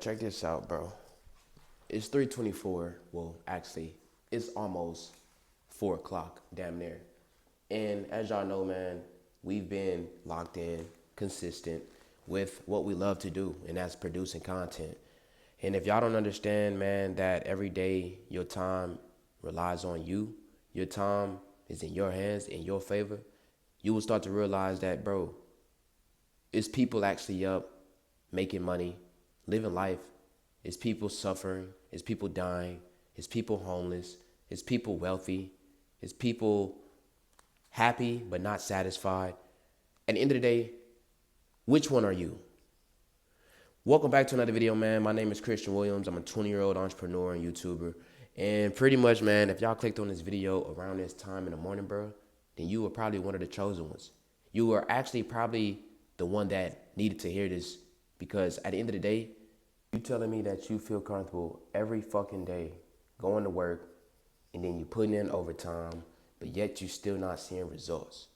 check this out, bro. It's 3:24. Well, actually, it's almost 4 o'clock, damn near. And as y'all know, man, we've been locked in, consistent with what we love to do, and that's producing content. And if y'all don't understand, man, that every day your time relies on you, your time is in your hands, in your favor, you will start to realize that, bro, it's people actually up making money, living life. It's people suffering. It's people dying. It's people homeless. It's people wealthy. It's people happy but not satisfied. At the end of the day, which one are you? Welcome back to another video, man. My name is Christian Williams. I'm a 20-year-old entrepreneur and YouTuber. And pretty much, man, if y'all clicked on this video around this time in the morning, bro, then you were probably one of the chosen ones. You were actually probably the one that needed to hear this, because at the end of the day, you telling me that you feel comfortable every fucking day going to work and then you putting in overtime, but yet you still not seeing results.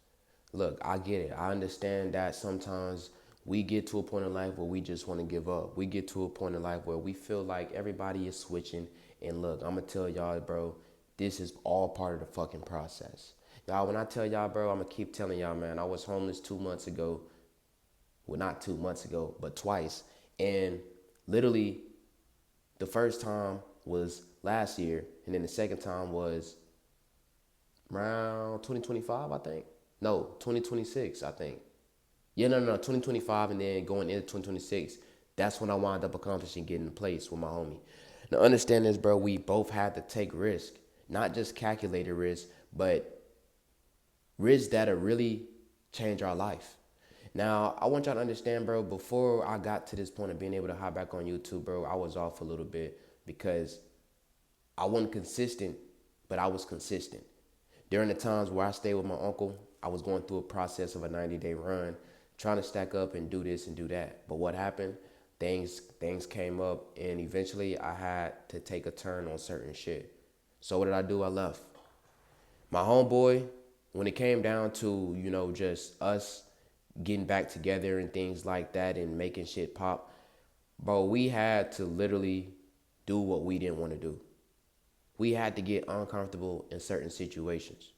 Look, I get it. I understand that sometimes we get to a point in life where we just want to give up. We get to a point in life where we feel like everybody is switching. And look, I'm going to tell y'all, bro, this is all part of the fucking process. Y'all, when I tell y'all, bro, I'm going to keep telling y'all, man, I was homeless 2 months ago. Well, not 2 months ago, but twice. And literally, the first time was last year, and then the second time was around 2025, I think. No, 2026, I think. Yeah, no, 2025, and then going into 2026, that's when I wound up accomplishing getting a place with my homie. Now, understand this, bro. We both had to take risk, not just calculated risk, but risks that'll really change our life. Now, I want y'all to understand, bro, before I got to this point of being able to hop back on YouTube, bro, I was off a little bit because I wasn't consistent, but I was consistent. During the times where I stayed with my uncle, I was going through a process of a 90-day run, trying to stack up and do this and do that. But what happened? Things came up, and eventually I had to take a turn on certain shit. So what did I do? I left. My homeboy, when it came down to, just us getting back together and things like that and making shit pop, bro, we had to literally do what we didn't want to do. We had to get uncomfortable in certain situations.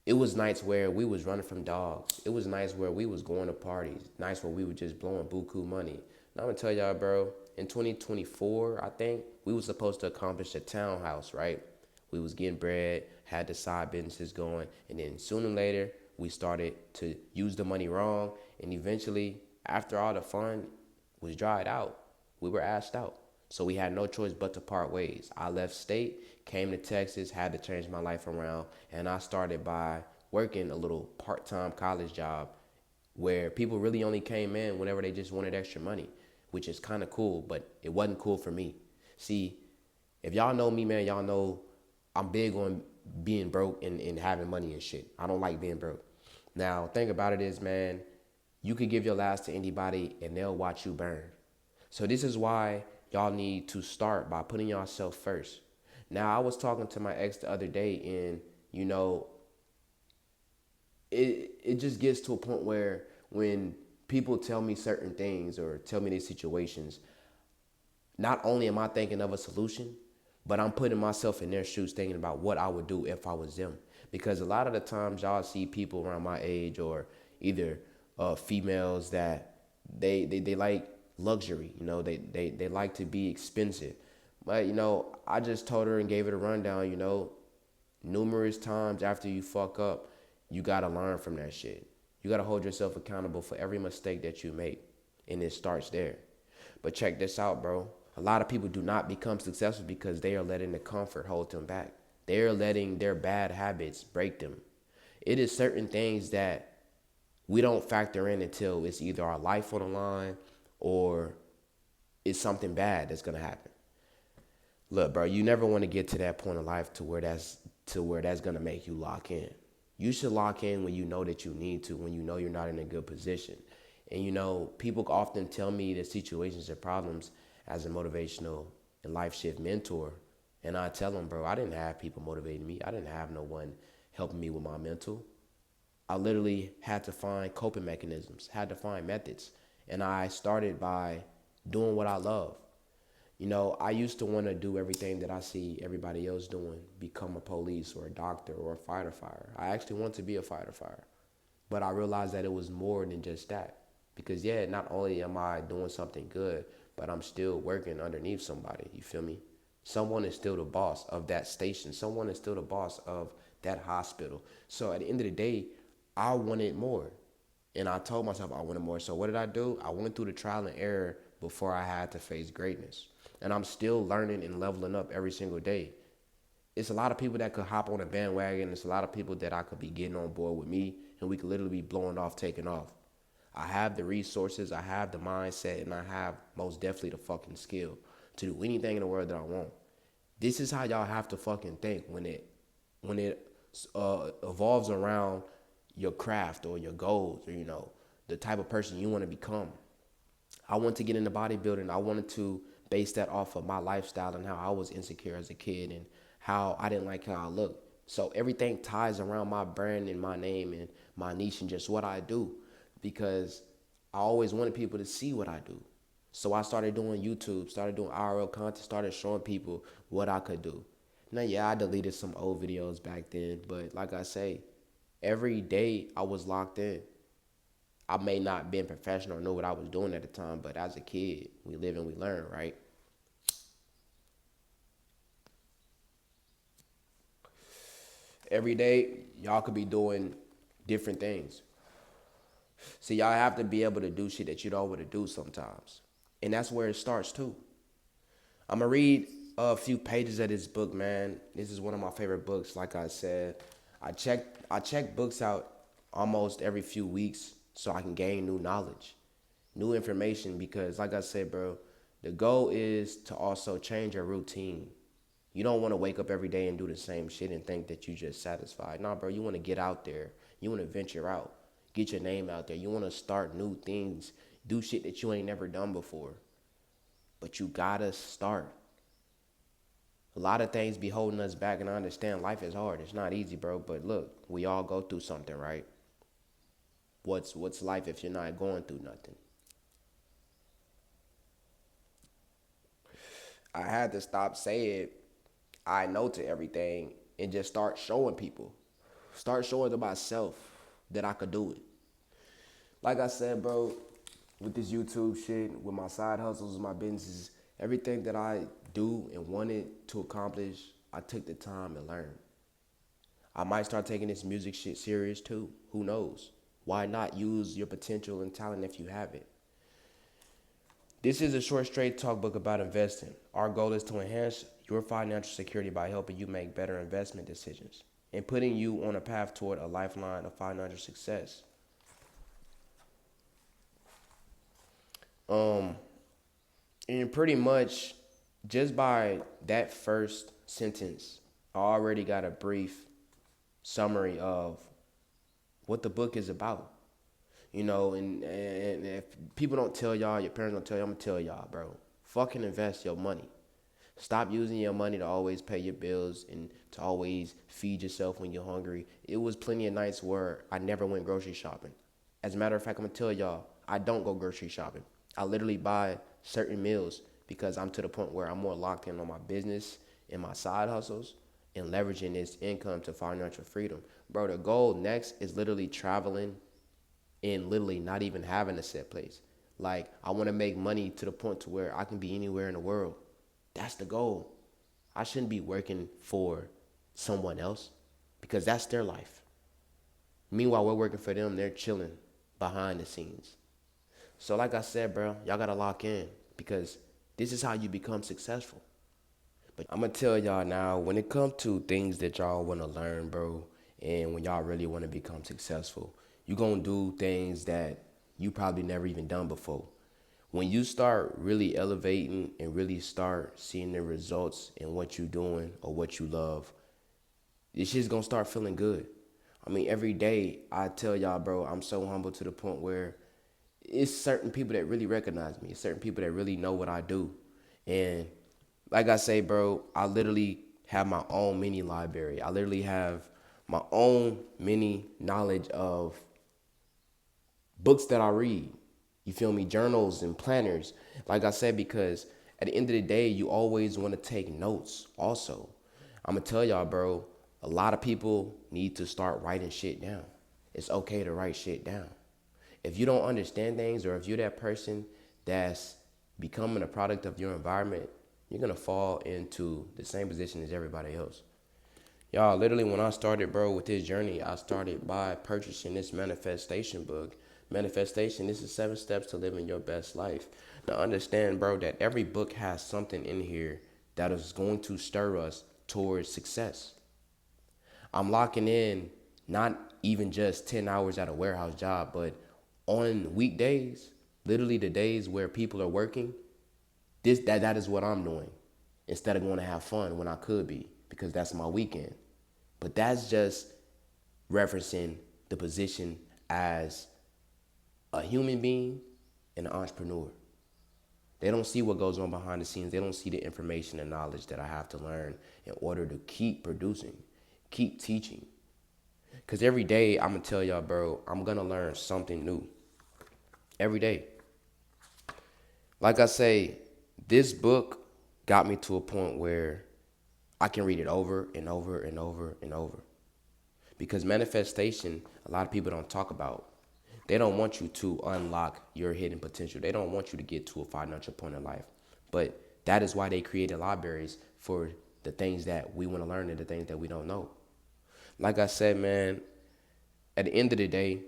It was nights where we was running from dogs. It was nights where we was going to parties. Nights where we were just blowing buku money. And I'm gonna tell y'all, bro, in 2024, I think, we was supposed to accomplish a townhouse, right? We was getting bread, had the side businesses going, and then sooner or later, we started to use the money wrong, and eventually, after all the fun was dried out, we were asked out. So we had no choice but to part ways. I left state, came to Texas, had to change my life around, and I started by working a little part-time college job where people really only came in whenever they just wanted extra money, which is kind of cool, but it wasn't cool for me. See, if y'all know me, man, y'all know I'm big on being broke and having money and shit. I don't like being broke. Now, thing about it is, man, you could give your last to anybody and they'll watch you burn. So this is why y'all need to start by putting yourself first. Now, I was talking to my ex the other day, and, it just gets to a point where when people tell me certain things or tell me these situations, not only am I thinking of a solution, but I'm putting myself in their shoes thinking about what I would do if I was them. Because a lot of the times y'all see people around my age or either females that they like luxury, they like to be expensive. But, I just told her and gave it a rundown, numerous times after you fuck up, you got to learn from that shit. You got to hold yourself accountable for every mistake that you make. And it starts there. But check this out, bro. A lot of people do not become successful because they are letting the comfort hold them back. They are letting their bad habits break them. It is certain things that we don't factor in until it's either our life on the line or it's something bad that's going to happen. Look, bro, you never want to get to that point in life to where that's going to make you lock in. You should lock in when you know that you need to, when you know you're not in a good position. And, people often tell me the situations and problems as a motivational and life shift mentor. And I tell them, bro, I didn't have people motivating me. I didn't have no one helping me with my mental. I literally had to find coping mechanisms, had to find methods. And I started by doing what I love. You know, I used to want to do everything that I see everybody else doing, become a police or a doctor or a fighter fire. I actually want to be a fighter fire. But I realized that it was more than just that. Because yeah, not only am I doing something good, but I'm still working underneath somebody. You feel me? Someone is still the boss of that station. Someone is still the boss of that hospital. So at the end of the day, I wanted more. And I told myself I wanted more. So what did I do? I went through the trial and error before I had to face greatness. And I'm still learning and leveling up every single day. It's a lot of people that could hop on a bandwagon. It's a lot of people that I could be getting on board with me, and we could literally be blowing off, taking off. I have the resources, I have the mindset, and I have most definitely the fucking skill to do anything in the world that I want. This is how y'all have to fucking think when it evolves around your craft or your goals or the type of person you want to become. I want to get into bodybuilding. I wanted to base that off of my lifestyle and how I was insecure as a kid and how I didn't like how I looked. So everything ties around my brand and my name and my niche and just what I do because I always wanted people to see what I do. So I started doing YouTube, started doing IRL content, started showing people what I could do. Now, yeah, I deleted some old videos back then, but like I say, every day I was locked in. I may not been professional or know what I was doing at the time, but as a kid, we live and we learn, right? Every day, y'all could be doing different things. So y'all have to be able to do shit that you don't want to do sometimes. And that's where it starts too. I'm gonna read a few pages of this book, man. This is one of my favorite books. Like I said, I check books out almost every few weeks so I can gain new knowledge, new information. Because, like I said, bro, the goal is to also change your routine. You don't want to wake up every day and do the same shit and think that you just satisfied. Nah, bro, you want to get out there. You want to venture out, get your name out there. You want to start new things, do shit that you ain't never done before. But you gotta start. A lot of things be holding us back, and I understand life is hard. It's not easy, bro. But look, we all go through something, right? What's life if you're not going through nothing? I had to stop saying I know to everything and just start showing people. Start showing to myself that I could do it. Like I said, bro, with this YouTube shit, with my side hustles, my businesses, everything that I do and wanted to accomplish, I took the time to learn. I might start taking this music shit serious too. Who knows? Why not use your potential and talent if you have it? This is a short, straight talk book about investing. Our goal is to enhance your financial security by helping you make better investment decisions and putting you on a path toward a lifeline of financial success. Um, and pretty much just by that first sentence, I already got a brief summary of what the book is about. And if people don't tell y'all, your parents don't tell you, I'm gonna tell y'all, bro. Fucking invest your money. Stop using your money to always pay your bills and to always feed yourself when you're hungry. It was plenty of nights where I never went grocery shopping. As a matter of fact, I'm gonna tell y'all, I don't go grocery shopping. I literally buy certain meals because I'm to the point where I'm more locked in on my business and my side hustles and leveraging this income to financial freedom. Bro, the goal next is literally traveling and literally not even having a set place. Like, I want to make money to the point to where I can be anywhere in the world. That's the goal. I shouldn't be working for someone else because that's their life. Meanwhile, we're working for them. They're chilling behind the scenes. So like I said, bro, y'all got to lock in because this is how you become successful. But I'm going to tell y'all now, when it comes to things that y'all want to learn, bro, and when y'all really want to become successful, you're going to do things that you probably never even done before. When you start really elevating and really start seeing the results in what you're doing or what you love, this shit's going to start feeling good. I mean, every day I tell y'all, bro, I'm so humble to the point where it's certain people that really recognize me, certain people that really know what I do. And like I say, bro, I literally have my own mini library. I literally have my own mini knowledge of books that I read. You feel me? Journals and planners. Like I said, because at the end of the day, you always want to take notes also. I'm going to tell y'all, bro, a lot of people need to start writing shit down. It's okay to write shit down. If you don't understand things, or if you're that person that's becoming a product of your environment, you're going to fall into the same position as everybody else. Y'all, literally, when I started, bro, with this journey, I started by purchasing this manifestation book. Manifestation, this is 7 steps to living your best life. Now, understand, bro, that every book has something in here that is going to stir us towards success. I'm locking in not even just 10 hours at a warehouse job, but on weekdays, literally the days where people are working, that is what I'm doing instead of going to have fun when I could be, because that's my weekend. But that's just referencing the position as a human being and an entrepreneur. They don't see what goes on behind the scenes. They don't see the information and knowledge that I have to learn in order to keep producing, keep teaching. Because every day, I'm going to tell y'all, bro, I'm going to learn something new. Every day. Like I say, this book got me to a point where I can read it over and over and over and over. Because manifestation, a lot of people don't talk about. They don't want you to unlock your hidden potential. They don't want you to get to a financial point in life. But that is why they created libraries for the things that we want to learn and the things that we don't know. Like I said, man, at the end of the day,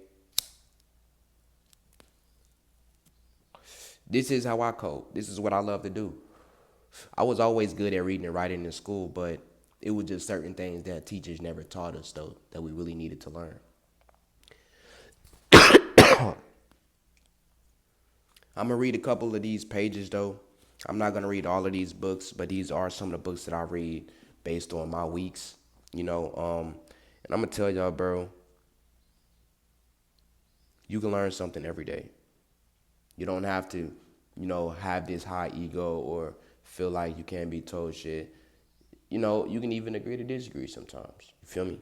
this is how I code. This is what I love to do. I was always good at reading and writing in school, but it was just certain things that teachers never taught us, though, that we really needed to learn. I'm going to read a couple of these pages, though. I'm not going to read all of these books, but these are some of the books that I read based on my weeks, and I'm going to tell y'all, bro, you can learn something every day. You don't have to, have this high ego or feel like you can't be told shit. You can even agree to disagree sometimes. You feel me?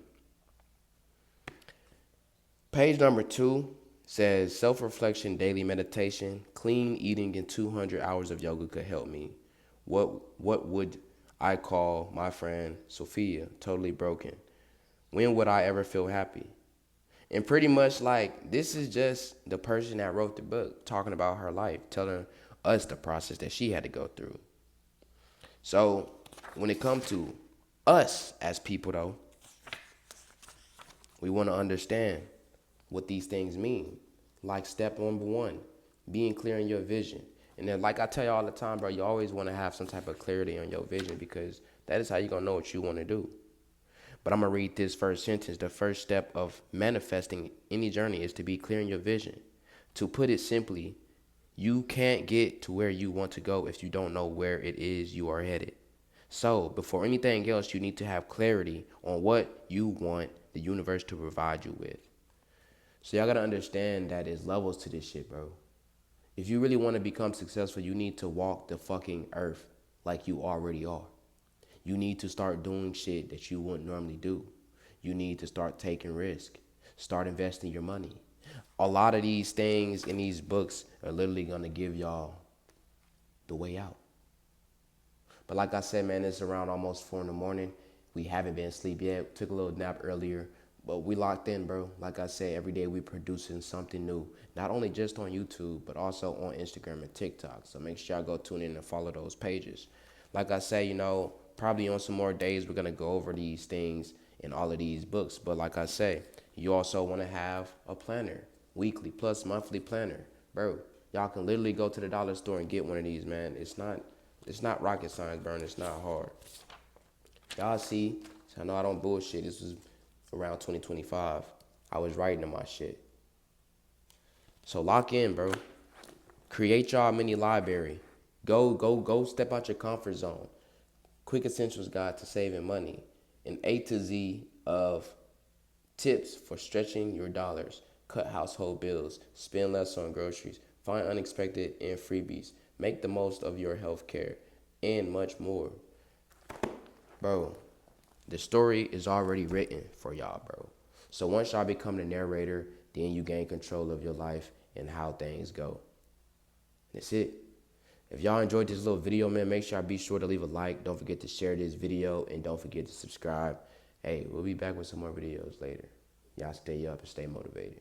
Page number 2 says self-reflection, daily meditation, clean eating, and 200 hours of yoga could help me. What would I call my friend Sophia? Totally broken. When would I ever feel happy? And pretty much like this is just the person that wrote the book talking about her life, telling us the process that she had to go through. So when it comes to us as people, though, we want to understand what these things mean. Like step number 1, being clear in your vision. And then like I tell you all the time, bro, you always want to have some type of clarity on your vision, because that is how you're going to know what you want to do. But I'm going to read this first sentence. The first step of manifesting any journey is to be clear in your vision. To put it simply, you can't get to where you want to go if you don't know where it is you are headed. So before anything else, you need to have clarity on what you want the universe to provide you with. So y'all got to understand that there's levels to this shit, bro. If you really want to become successful, you need to walk the fucking earth like you already are. You need to start doing shit that you wouldn't normally do. You need to start taking risk. Start investing your money. A lot of these things in these books are literally going to give y'all the way out. But like I said, man, it's around almost 4 in the morning. We haven't been asleep yet. Took a little nap earlier. But we locked in, bro. Like I said, every day we producing something new. Not only just on YouTube, but also on Instagram and TikTok. So make sure y'all go tune in and follow those pages. Like I say, probably on some more days, we're going to go over these things in all of these books. But like I say, you also want to have a planner, weekly plus monthly planner. Bro, y'all can literally go to the dollar store and get one of these, man. It's not rocket science, bro. It's not hard. Y'all see, I know I don't bullshit. This was around 2025. I was writing to my shit. So lock in, bro. Create y'all mini library. Go step out your comfort zone. Quick Essentials Guide to Saving Money. An A to Z of tips for stretching your dollars. Cut household bills. Spend less on groceries. Find unexpected and freebies. Make the most of your health care. And much more. Bro, the story is already written for y'all, bro. So once y'all become the narrator, then you gain control of your life and how things go. That's it. If y'all enjoyed this little video, man, make sure I be sure to leave a like. Don't forget to share this video and don't forget to subscribe. Hey, we'll be back with some more videos later. Y'all stay up and stay motivated.